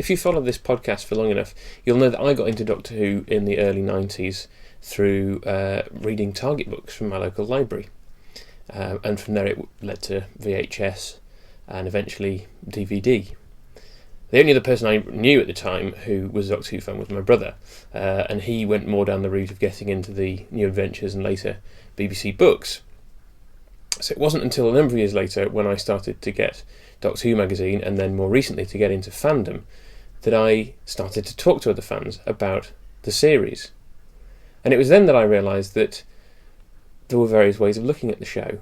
If you follow this podcast for long enough, you'll know that I got into Doctor Who in the early 90s through reading Target books from my local library. And from there it led to VHS and eventually DVD. The only other person I knew at the time who was a Doctor Who fan was my brother, and he went more down the route of getting into the New Adventures and later BBC books. So it wasn't until a number of years later, when I started to get Doctor Who magazine and then more recently to get into fandom, that I started to talk to other fans about the series. And it was then that I realised that there were various ways of looking at the show,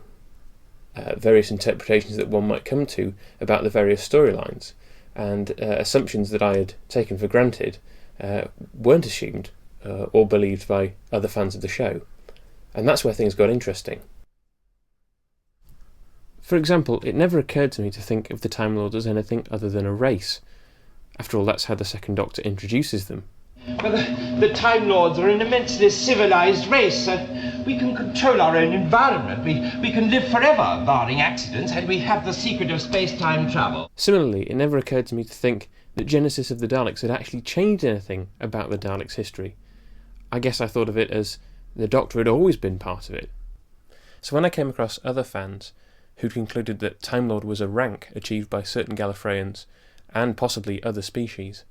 various interpretations that one might come to about the various storylines, and assumptions that I had taken for granted weren't assumed or believed by other fans of the show. And that's where things got interesting. For example, it never occurred to me to think of the Time Lords as anything other than a race. After all, that's how the Second Doctor introduces them. Well, the Time Lords are an immensely civilised race. We can control our own environment. We can live forever, barring accidents, and we have the secret of space-time travel. Similarly, it never occurred to me to think that Genesis of the Daleks had actually changed anything about the Daleks' history. I guess I thought of it as the Doctor had always been part of it. So when I came across other fans who'd concluded that Time Lord was a rank achieved by certain Gallifreyans and possibly other species,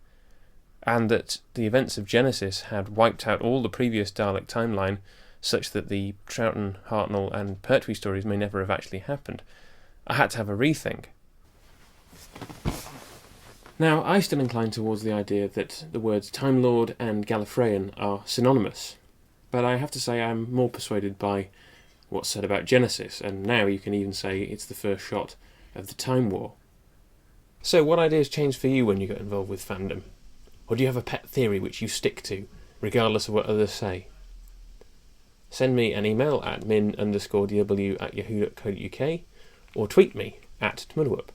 and that the events of Genesis had wiped out all the previous Dalek timeline such that the Troughton, Hartnell and Pertwee stories may never have actually happened, I had to have a rethink. Now, I still incline towards the idea that the words Time Lord and Gallifreyan are synonymous, but I have to say I'm more persuaded by what's said about Genesis, and now you can even say it's the first shot of the Time War. So what ideas changed for you when you got involved with fandom? Or do you have a pet theory which you stick to, regardless of what others say? Send me an email at min_dw@yahoo.co.uk or tweet me at TMDWP.